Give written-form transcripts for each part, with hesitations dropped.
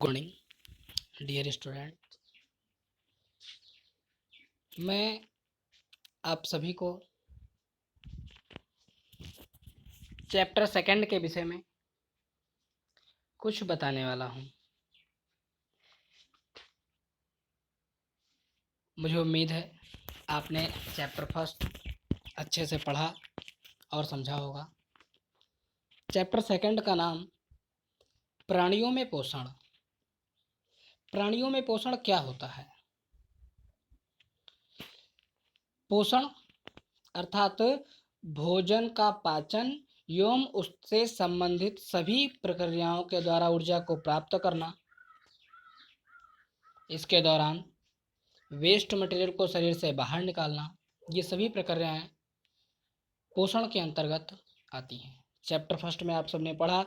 Good morning dear student. मैं आप सभी को चैप्टर सेकंड के विषय में कुछ बताने वाला हूँ। मुझे उम्मीद है आपने चैप्टर फर्स्ट अच्छे से पढ़ा और समझा होगा। चैप्टर सेकंड का नाम प्राणियों में पोषण। प्राणियों में पोषण क्या होता है? पोषण अर्थात भोजन का पाचन एवं उससे संबंधित सभी प्रक्रियाओं के द्वारा ऊर्जा को प्राप्त करना। इसके दौरान वेस्ट मटेरियल को शरीर से बाहर निकालना, ये सभी प्रक्रियाएं पोषण के अंतर्गत आती हैं। चैप्टर फर्स्ट में आप सबने पढ़ा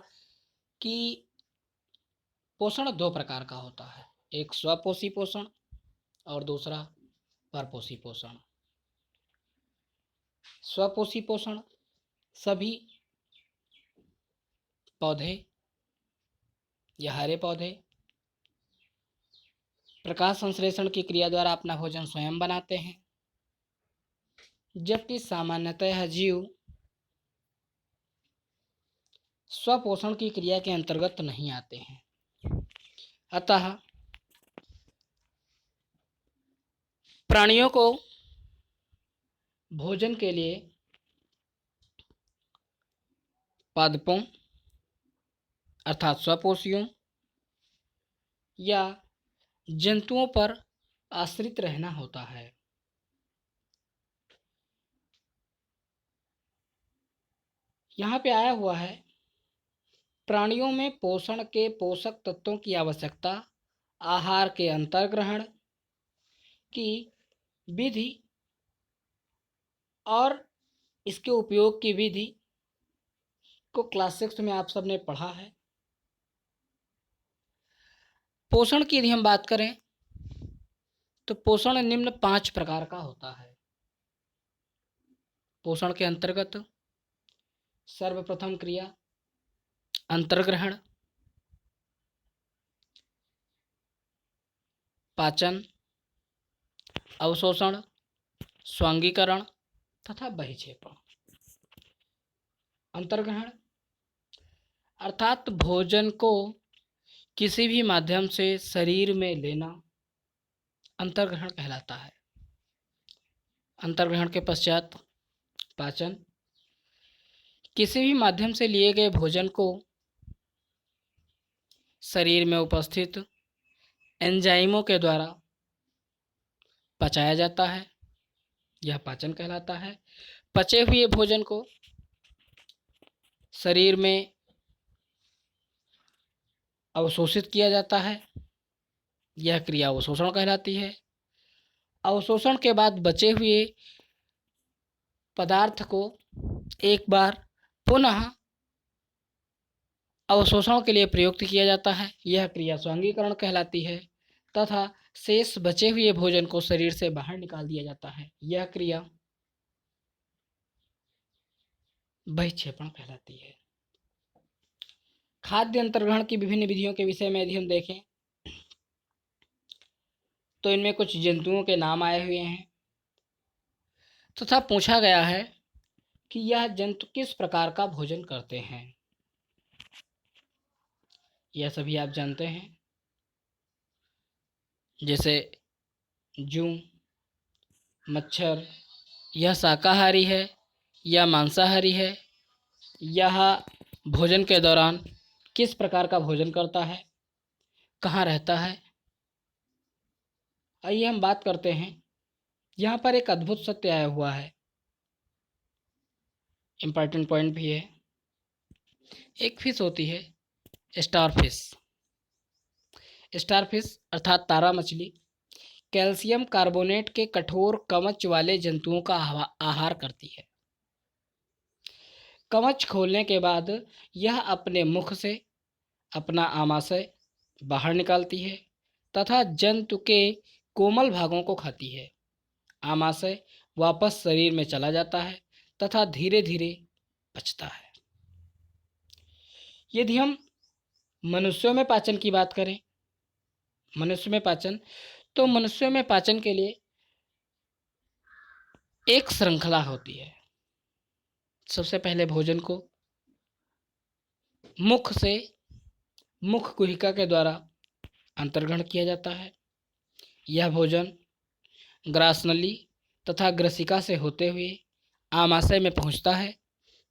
कि पोषण दो प्रकार का होता है, एक स्वपोषी पोषण और दूसरा परपोषी पोषण। स्वपोषी पोषण सभी पौधे या हरे पौधे प्रकाश संश्लेषण की क्रिया द्वारा अपना भोजन स्वयं बनाते हैं, जबकि सामान्यतः जीव स्वपोषण की क्रिया के अंतर्गत नहीं आते हैं। अतः प्राणियों को भोजन के लिए पादपों अर्थात स्वपोषियों या जंतुओं पर आश्रित रहना होता है। यहाँ पे आया हुआ है, प्राणियों में पोषण के पोषक तत्वों की आवश्यकता, आहार के अंतर्ग्रहण की विधि और इसके उपयोग की विधि को क्लास 6 में आप सबने पढ़ा है। पोषण की यदि हम बात करें तो पोषण निम्न 5 प्रकार का होता है। पोषण के अंतर्गत सर्वप्रथम क्रिया अंतर्ग्रहण, पाचन, अवशोषण, स्वांगीकरण तथा बहिक्षेपण। अंतर्ग्रहण अर्थात भोजन को किसी भी माध्यम से शरीर में लेना अंतर्ग्रहण कहलाता है। अंतर्ग्रहण के पश्चात पाचन, किसी भी माध्यम से लिए गए भोजन को शरीर में उपस्थित एंजाइमों के द्वारा पचाया जाता है, यह पाचन कहलाता है। पचे हुए भोजन को शरीर में अवशोषित किया जाता है, यह क्रिया अवशोषण कहलाती है। अवशोषण के बाद बचे हुए पदार्थ को एक बार पुनः अवशोषण के लिए प्रयुक्त किया जाता है, यह क्रिया स्वांगीकरण कहलाती है। तथा शेष बचे हुए भोजन को शरीर से बाहर निकाल दिया जाता है, यह क्रिया बहिक्षेपण कहलाती है। खाद्य अंतर्ग्रहण की विभिन्न विधियों के विषय में यदि हम देखें तो इनमें कुछ जंतुओं के नाम आए हुए हैं तथा पूछा गया है कि यह जंतु किस प्रकार का भोजन करते हैं। यह सभी आप जानते हैं, जैसे जूं, मच्छर, यह शाकाहारी है या मांसाहारी है, यह भोजन के दौरान किस प्रकार का भोजन करता है, कहाँ रहता है। आइए हम बात करते हैं। यहाँ पर एक अद्भुत सत्य आया हुआ है, इम्पॉर्टेंट पॉइंट भी है। एक फिश होती है स्टार फिश। स्टार फिश अर्थात तारा मछली कैल्शियम कार्बोनेट के कठोर कवच वाले जंतुओं का आहार करती है। कवच खोलने के बाद यह अपने मुख से अपना आमाशय बाहर निकालती है तथा जंतु के कोमल भागों को खाती है। आमाशय वापस शरीर में चला जाता है तथा धीरे धीरे पचता है। यदि हम मनुष्यों में पाचन की बात करें मनुष्य में पाचन, तो मनुष्यों में पाचन के लिए एक श्रृंखला होती है। सबसे पहले भोजन को मुख से, मुख गुहिका के द्वारा अंतर्ग्रहण किया जाता है। यह भोजन ग्रासनली तथा ग्रसिका से होते हुए आमाशय में पहुंचता है,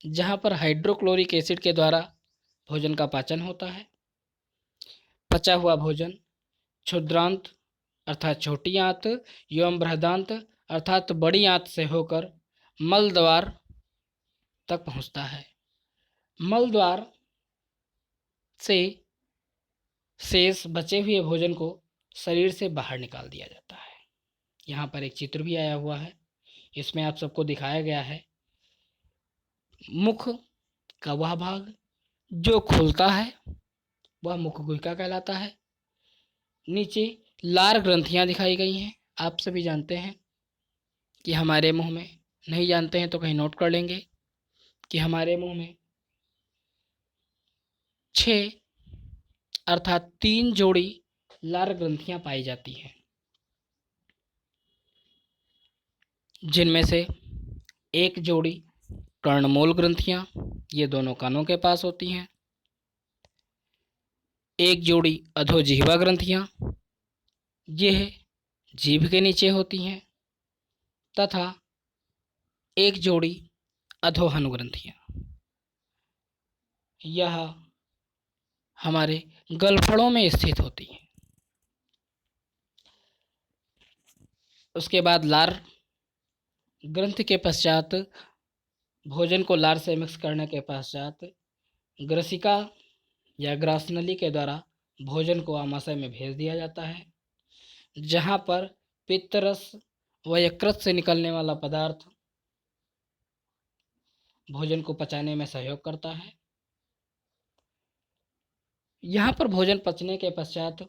जहां पर हाइड्रोक्लोरिक एसिड के द्वारा भोजन का पाचन होता है। पचा हुआ भोजन क्षुद्रांत अर्थात छोटी आंत एवं बृहदांत अर्थात बड़ी आंत से होकर मल द्वार तक पहुंचता है। मल द्वार से शेष बचे हुए भोजन को शरीर से बाहर निकाल दिया जाता है। यहाँ पर एक चित्र भी आया हुआ है, इसमें आप सबको दिखाया गया है मुख का वह भाग जो खुलता है वह मुख गुहिका कहलाता है। नीचे लार ग्रंथियां दिखाई गई हैं। आप सभी जानते हैं कि हमारे मुंह में, नहीं जानते हैं तो कहीं नोट कर लेंगे कि हमारे मुंह में 6 अर्थात 3 जोड़ी लार ग्रंथियां पाई जाती हैं, जिनमें से एक जोड़ी कर्णमूल ग्रंथियां, ये दोनों कानों के पास होती हैं। एक जोड़ी अधोजिह्वा ग्रंथियां, यह जीभ के नीचे होती हैं, तथा एक जोड़ी अधोहनु ग्रंथियां, यह हमारे गलफड़ों में स्थित होती हैं। उसके बाद लार ग्रंथ के पश्चात भोजन को लार से मिक्स करने के पश्चात ग्रसिका या ग्रासनली के द्वारा भोजन को आमाशय में भेज दिया जाता है, जहाँ पर पित्तरस व यकृत से निकलने वाला पदार्थ भोजन को पचाने में सहयोग करता है। यहाँ पर भोजन पचने के पश्चात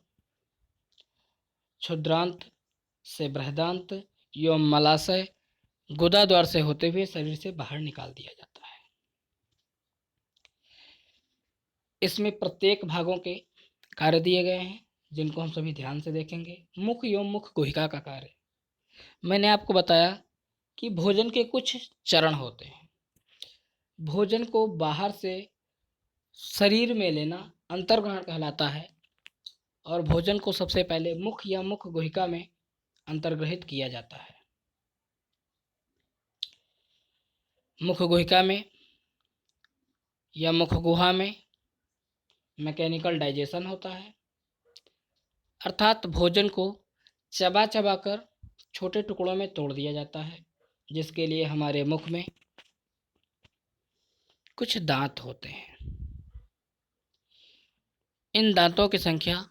क्षुद्रांत से बृहदांत एवं मलाशय गुदा द्वार से होते हुए शरीर से बाहर निकाल दिया जाता है। इसमें प्रत्येक भागों के कार्य दिए गए हैं, जिनको हम सभी ध्यान से देखेंगे। मुख एवं मुख गुहिका का कार्य मैंने आपको बताया कि भोजन के कुछ चरण होते हैं। भोजन को बाहर से शरीर में लेना अंतर्ग्रहण कहलाता है, और भोजन को सबसे पहले मुख या मुख गुहिका में अंतर्ग्रहित किया जाता है। मुख गुहिका में या मुख गुहा में मैकेनिकल डाइजेशन होता है, अर्थात भोजन को चबा चबा कर छोटे टुकड़ों में तोड़ दिया जाता है, जिसके लिए हमारे मुख में कुछ दांत होते हैं। इन दांतों की संख्या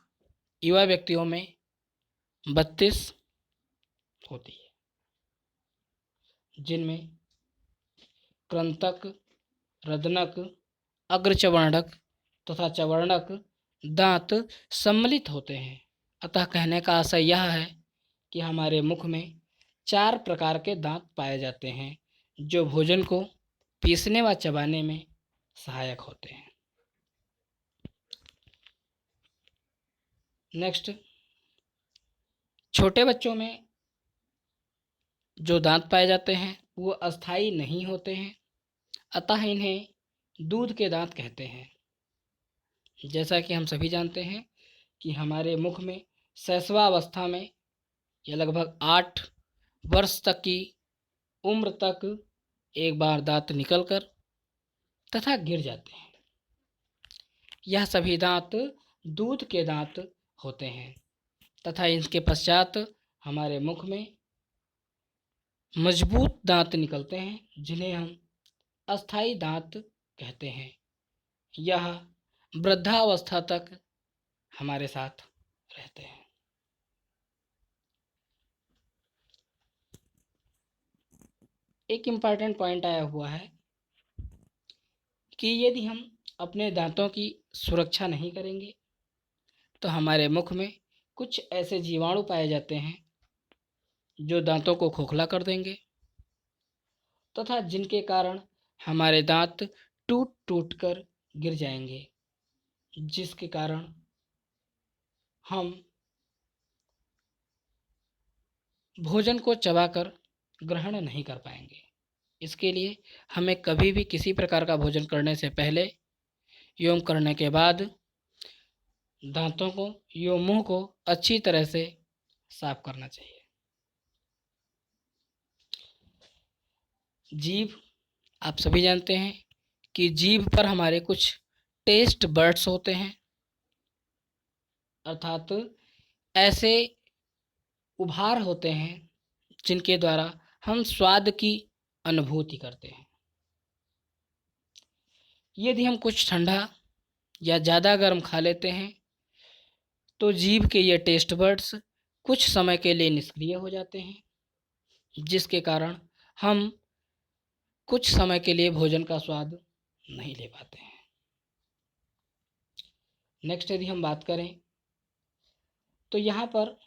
युवा व्यक्तियों में 32 होती है, जिनमें कृंतक, रदनक, अग्रचवर्णक तथा चवर्णक दांत सम्मिलित होते हैं। अतः कहने का आशय यह है कि हमारे मुख में 4 प्रकार के दांत पाए जाते हैं, जो भोजन को पीसने व चबाने में सहायक होते हैं। नेक्स्ट, छोटे बच्चों में जो दांत पाए जाते हैं वो अस्थायी नहीं होते हैं, अतः इन्हें दूध के दांत कहते हैं। जैसा कि हम सभी जानते हैं कि हमारे मुख में शैशवावस्था में या लगभग 8 वर्ष तक की उम्र तक एक बार दांत निकलकर तथा गिर जाते हैं। यह सभी दांत दूध के दांत होते हैं, तथा इनके पश्चात हमारे मुख में मजबूत दांत निकलते हैं, जिन्हें हम अस्थायी दांत कहते हैं। यह वृद्धावस्था तक हमारे साथ रहते हैं। एक इम्पॉर्टेंट पॉइंट आया हुआ है कि यदि हम अपने दांतों की सुरक्षा नहीं करेंगे तो हमारे मुख में कुछ ऐसे जीवाणु पाए जाते हैं जो दांतों को खोखला कर देंगे, तथा जिनके कारण हमारे दांत टूट टूट कर गिर जाएंगे, जिसके कारण हम भोजन को चबाकर ग्रहण नहीं कर पाएंगे। इसके लिए हमें कभी भी किसी प्रकार का भोजन करने से पहले एवं करने के बाद दांतों को एवं मुंह को अच्छी तरह से साफ करना चाहिए। जीभ, आप सभी जानते हैं कि जीभ पर हमारे कुछ टेस्ट बड्स होते हैं, अर्थात ऐसे उभार होते हैं जिनके द्वारा हम स्वाद की अनुभूति करते हैं। यदि हम कुछ ठंडा या ज़्यादा गर्म खा लेते हैं तो जीभ के ये टेस्ट बड्स कुछ समय के लिए निष्क्रिय हो जाते हैं, जिसके कारण हम कुछ समय के लिए भोजन का स्वाद नहीं ले पाते हैं। नेक्स्ट यदि हम बात करें तो यहाँ पर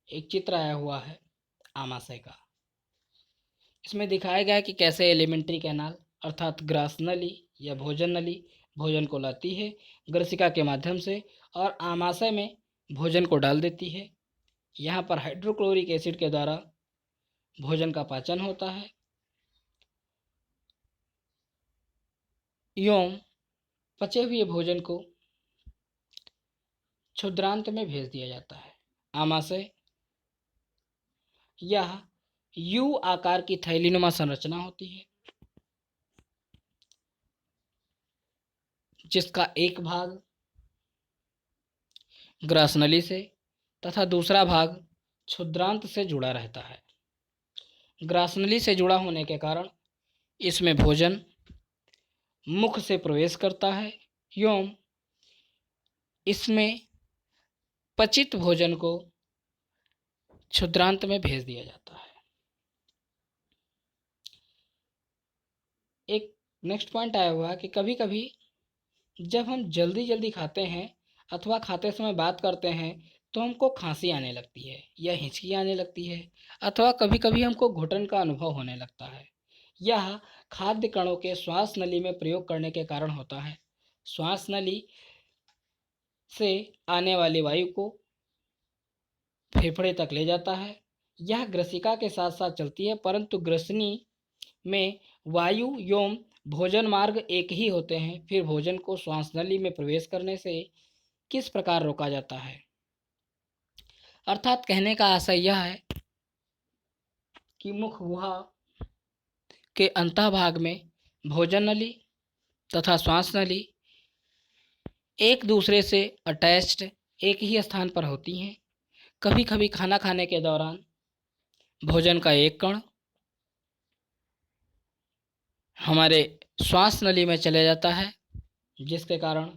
एक चित्र आया हुआ है आमाशय का। इसमें दिखाया गया है कि कैसे एलिमेंट्री कैनाल अर्थात ग्रास नली या भोजन नली भोजन को लाती है ग्रसिका के माध्यम से और आमाशय में भोजन को डाल देती है। यहाँ पर हाइड्रोक्लोरिक एसिड के द्वारा भोजन का पाचन होता है एवं पचे हुए भोजन को क्षुद्रांत में भेज दिया जाता है। आमाशय यह यू आकार की थैलीनुमा संरचना होती है, जिसका एक भाग ग्रासनली से तथा दूसरा भाग क्षुद्रांत से जुड़ा रहता है। ग्रासनली से जुड़ा होने के कारण इसमें भोजन मुख से प्रवेश करता है एवं इसमें पचित भोजन को क्षुद्रांत में भेज दिया जाता है। एक नेक्स्ट पॉइंट आया हुआ है कि कभी कभी जब हम जल्दी जल्दी खाते हैं अथवा खाते समय बात करते हैं तो हमको खांसी आने लगती है या हिचकी आने लगती है अथवा कभी कभी हमको घुटन का अनुभव होने लगता है। यह खाद्य कणों के श्वास नली में प्रयोग करने के कारण होता है। श्वास नली से आने वाली वायु को फेफड़े तक ले जाता है। यह ग्रसिका के साथ साथ चलती है, परंतु ग्रसनी में वायु एवं भोजन मार्ग एक ही होते हैं। फिर भोजन को श्वास नली में प्रवेश करने से किस प्रकार रोका जाता है, अर्थात कहने का आशय यह है कि मुख गुहा के अंतःभाग में भोजन नली तथा श्वास नली एक दूसरे से अटैच्ड एक ही स्थान पर होती हैं। कभी कभी खाना खाने के दौरान भोजन का एक कण हमारे श्वास नली में चले जाता है, जिसके कारण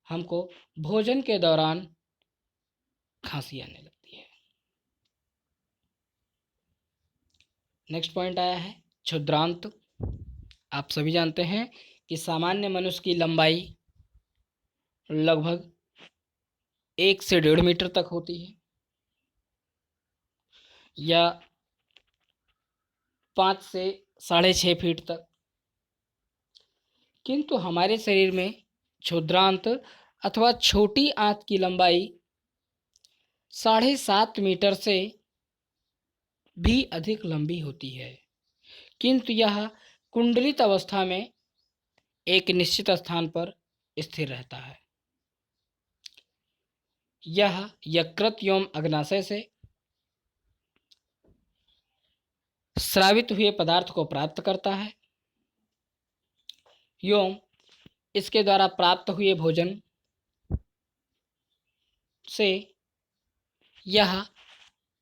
हमको भोजन के दौरान खांसी आने लगती है। नेक्स्ट पॉइंट आया है क्षुद्रांत। आप सभी जानते हैं कि सामान्य मनुष्य की लंबाई लगभग 1 से 1.5 मीटर तक होती है या 5 से 6.5 फीट तक, किंतु हमारे शरीर में क्षुद्रांत अथवा छोटी आंत की लंबाई 7.5 मीटर से भी अधिक लंबी होती है, किंतु यह कुंडलित अवस्था में एक निश्चित स्थान पर स्थिर रहता है। यह यकृत एवं अग्नाशय से स्रावित हुए पदार्थ को प्राप्त करता है एवं इसके द्वारा प्राप्त हुए भोजन से यह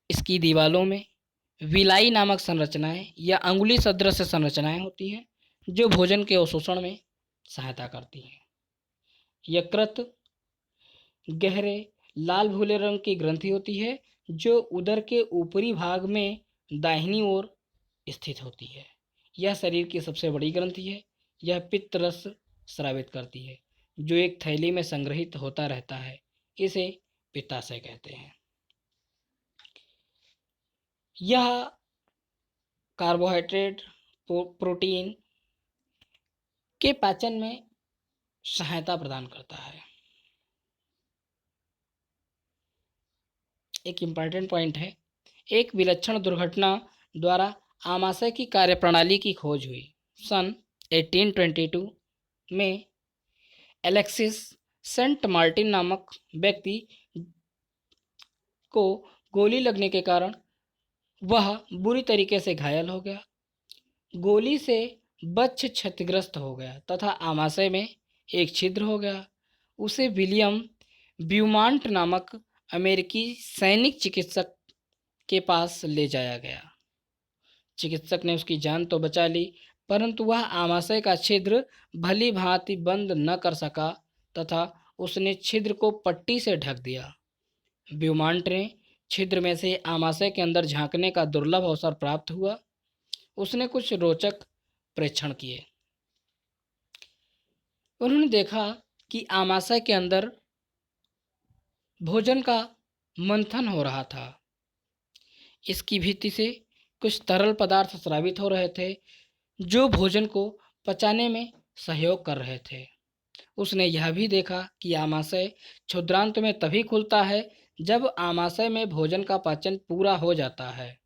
इसकी दीवारों में विलाई नामक संरचनाएं या अंगुली सदृश संरचनाएं होती हैं, जो भोजन के अवशोषण में सहायता करती हैं। यकृत गहरे लाल भूरे रंग की ग्रंथि होती है, जो उदर के ऊपरी भाग में दाहिनी ओर स्थित होती है। यह शरीर की सबसे बड़ी ग्रंथि है। यह पित्त रस स्रावित करती है, जो एक थैली में संग्रहित होता रहता है। इसे पित्ताशय कहते हैं। यह कार्बोहाइड्रेट प्रोटीन के पाचन में सहायता प्रदान करता है। एक इम्पॉर्टेंट पॉइंट है, एक विलक्षण दुर्घटना द्वारा आमाशय की कार्यप्रणाली की खोज हुई। सन 1822 में एलेक्सिस सेंट मार्टिन नामक व्यक्ति को गोली लगने के कारण वह बुरी तरीके से घायल हो गया। गोली से वक्ष क्षतिग्रस्त हो गया तथा आमाशय में एक छिद्र हो गया। उसे विलियम ब्यूमांट नामक अमेरिकी सैनिक चिकित्सक के पास ले जाया गया। चिकित्सक ने उसकी जान तो बचा ली, परंतु वह आमाशय का छिद्र भली भांति बंद न कर सका तथा उसने छिद्र को पट्टी से ढक दिया। ब्यूमांट ने छिद्र में से आमाशय के अंदर झांकने का दुर्लभ अवसर प्राप्त हुआ। उसने कुछ रोचक प्रेक्षण किए। उन्होंने देखा कि आमाशय के अंदर भोजन का मंथन हो रहा था। इसकी भित्ति से कुछ तरल पदार्थ स्रावित हो रहे थे जो भोजन को पचाने में सहयोग कर रहे थे। उसने यह भी देखा कि आमाशय क्षुद्रांत में तभी खुलता है जब आमाशय में भोजन का पाचन पूरा हो जाता है।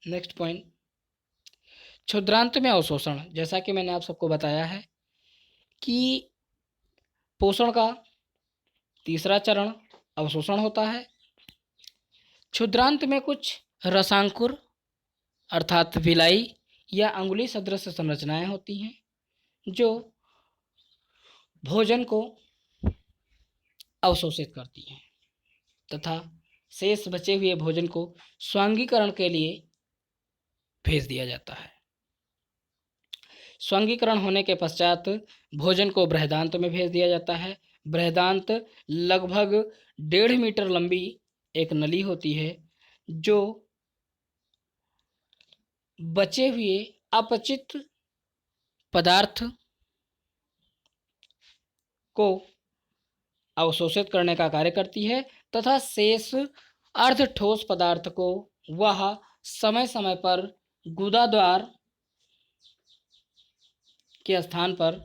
नेक्स्ट पॉइंट, क्षुद्रांत में अवशोषण। जैसा कि मैंने आप सबको बताया है कि पोषण का तीसरा चरण अवशोषण होता है। क्षुद्रांत में कुछ रसांकुर अर्थात विलाई या अंगुली सदृश संरचनाएं होती हैं जो भोजन को अवशोषित करती हैं तथा शेष बचे हुए भोजन को स्वांगीकरण के लिए भेज दिया जाता है। स्वांगीकरण होने के पश्चात भोजन को बृहदांत में भेज दिया जाता है। बृहदांत लगभग 1.5 मीटर लंबी एक नली होती है जो बचे हुए अपचित पदार्थ को अवशोषित करने का कार्य करती है तथा शेष अर्ध ठोस पदार्थ को वह समय समय पर गुदाद्वार के स्थान पर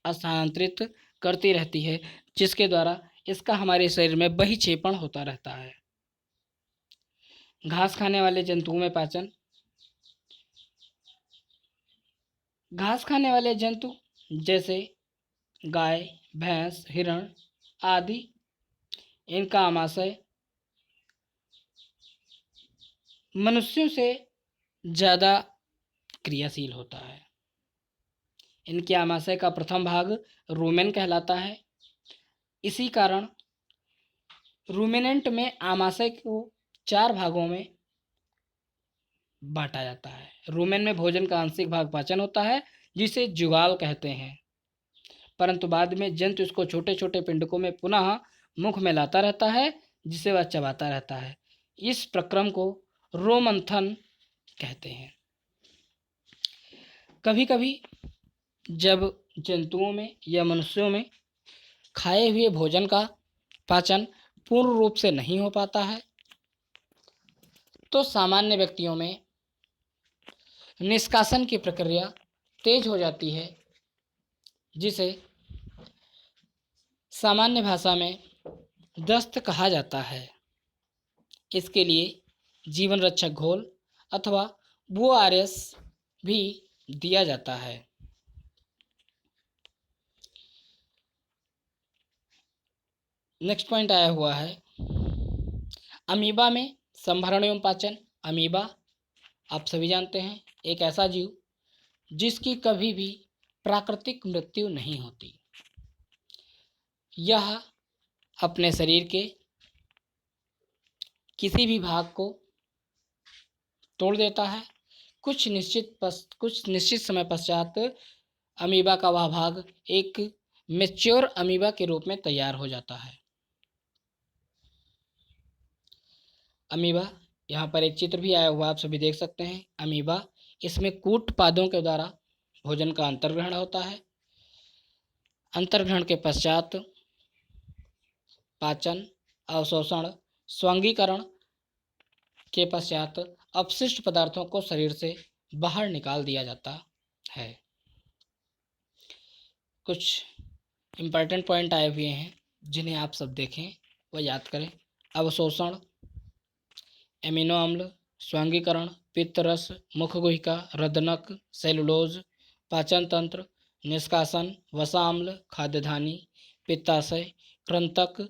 स्थानांतरित करती रहती है, जिसके द्वारा इसका हमारे शरीर में बहिक्षेपण होता रहता है। घास खाने वाले जंतुओं में पाचन। घास खाने वाले जंतु जैसे गाय, भैंस, हिरण आदि, इनका आमाशय मनुष्यों से ज़्यादा क्रियाशील होता है। इनके आमाशय का प्रथम भाग रूमेन कहलाता है। इसी कारण रूमिनेंट में आमाशय को 4 भागों में बांटा जाता है। रूमेन में भोजन का आंशिक भाग पाचन होता है जिसे जुगाल कहते हैं, परंतु बाद में जंतु इसको छोटे छोटे पिंडकों में पुनः मुख में लाता रहता है जिसे वह चबाता रहता है। इस प्रक्रम को रोमंथन कहते हैं। कभी कभी जब जंतुओं में या मनुष्यों में खाए हुए भोजन का पाचन पूर्ण रूप से नहीं हो पाता है तो सामान्य व्यक्तियों में निष्कासन की प्रक्रिया तेज हो जाती है, जिसे सामान्य भाषा में दस्त कहा जाता है। इसके लिए जीवन रक्षक घोल अथवा ORS भी दिया जाता है। नेक्स्ट पॉइंट आया हुआ है अमीबा में संभरण एवं पाचन। अमीबा आप सभी जानते हैं एक ऐसा जीव जिसकी कभी भी प्राकृतिक मृत्यु नहीं होती। यह अपने शरीर के किसी भी भाग को तोड़ देता है। कुछ निश्चित समय पश्चात अमीबा का वह भाग एक मैच्योर अमीबा के रूप में तैयार हो जाता है। अमीबा, यहाँ पर एक चित्र भी आया हुआ आप सभी देख सकते हैं। अमीबा, इसमें कूट पादों के द्वारा भोजन का अंतर्ग्रहण होता है। अंतर्ग्रहण के पश्चात पाचन, अवशोषण, स्वांगीकरण के पश्चात अपशिष्ट पदार्थों को शरीर से बाहर निकाल दिया जाता है। कुछ इम्पॉर्टेंट पॉइंट आए हुए हैं जिन्हें आप सब देखें व याद करें। अवशोषण, एमिनो अम्ल, स्वांगीकरण, पित्तरस, मुखगुहिका, रदनक, सेलुलोज, पाचन तंत्र, निष्कासन, वसाम्ल, खाद्यधानी, पित्ताशय, कृंतक,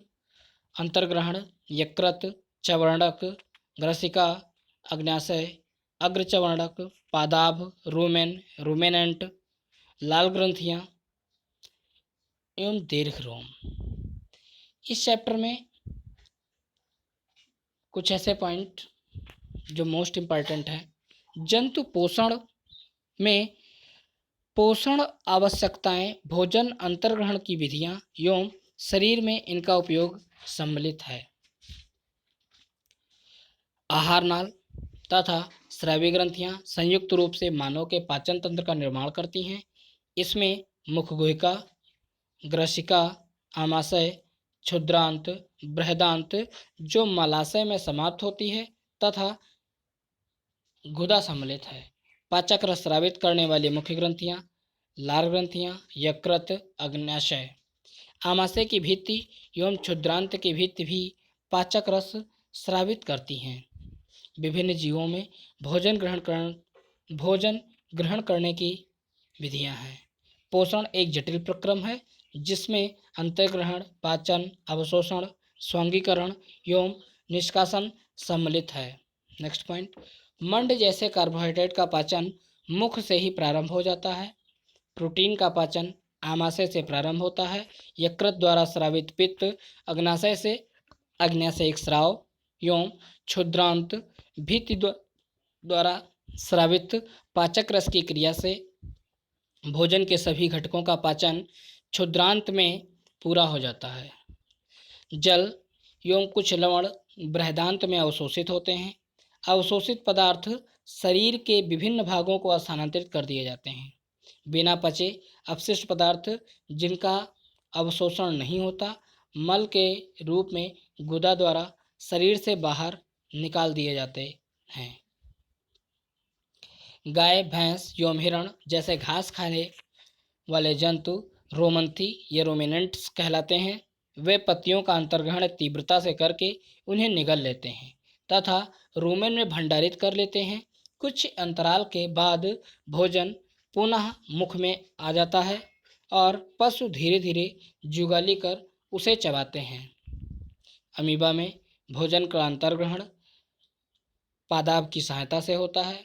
अंतर्ग्रहण, यकृत, चवर्णक, ग्रसिका, अग्न्याशय, अग्रचवर्णक, पादाभ, रूमेन, रूमेनेंट, लाल ग्रंथियां एवं दीर्घ रोम। इस चैप्टर में कुछ ऐसे पॉइंट जो मोस्ट इम्पॉर्टेंट है। जंतु पोषण में पोषण आवश्यकताएं, भोजन अंतर्ग्रहण की विधियां एवं शरीर में इनका उपयोग सम्मिलित है। आहार नाल तथा स्रावी ग्रंथियां संयुक्त रूप से मानव के पाचन तंत्र का निर्माण करती हैं। इसमें मुखगुहिका, ग्रसिका, आमाशय, क्षुद्रांत, बृहदांत जो मलाशय में समाप्त होती है तथा गुदा सम्मिलित है। पाचक रस स्रावित करने वाली मुख्य ग्रंथियां लार ग्रंथियां, यकृत, अग्न्याशय। आमाशय की भित्ति एवं क्षुद्रांत की भित्ति भी पाचक रस स्रावित करती हैं। विभिन्न जीवों में भोजन ग्रहण करने की विधियां हैं। पोषण एक जटिल प्रक्रम है जिसमें अंतर्ग्रहण, पाचन, अवशोषण, स्वांगीकरण एवं निष्कासन सम्मिलित है। नेक्स्ट पॉइंट, मंड जैसे कार्बोहाइड्रेट का पाचन मुख से ही प्रारंभ हो जाता है। प्रोटीन का पाचन आमाशय से प्रारंभ होता है। यकृत द्वारा स्रावित पित्त अग्न्याशय से अग्न्याशयिक स्राव एवं क्षुद्रांत भित्ति द्वारा स्रावित पाचक रस की क्रिया से भोजन के सभी घटकों का पाचन क्षुद्रांत में पूरा हो जाता है। जल एवं कुछ लवण बृहदांत में अवशोषित होते हैं। अवशोषित पदार्थ शरीर के विभिन्न भागों को स्थानांतरित कर दिए जाते हैं। बिना पचे अपशिष्ट पदार्थ जिनका अवशोषण नहीं होता मल के रूप में गुदा द्वारा शरीर से बाहर निकाल दिए जाते हैं। गाय, भैंस एवं हिरण जैसे घास खाने वाले जंतु रोमंथी या रोमिनेंट्स कहलाते हैं। वे पत्तियों का अंतर्ग्रहण तीव्रता से करके उन्हें निगल लेते हैं तथा रूमेन में भंडारित कर लेते हैं। कुछ अंतराल के बाद भोजन पुनः मुख में आ जाता है और पशु धीरे धीरे जुगाली कर उसे चबाते हैं। अमीबा में भोजन का अंतर्ग्रहण पादाब की सहायता से होता है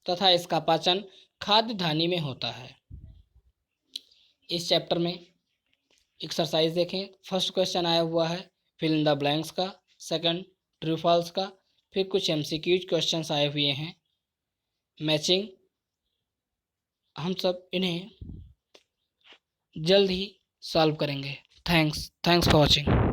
तथा इसका पाचन खाद्य धानी में होता है। इस चैप्टर में एक्सरसाइज देखें। फर्स्ट क्वेश्चन आया हुआ है फिल इन द ब्लैंक्स का, सेकंड ट्रू फॉल्स का, फिर कुछ एमसीक्यूज क्वेश्चंस आए हुए हैं मैचिंग। हम सब इन्हें जल्द ही सॉल्व करेंगे। Thanks for watching.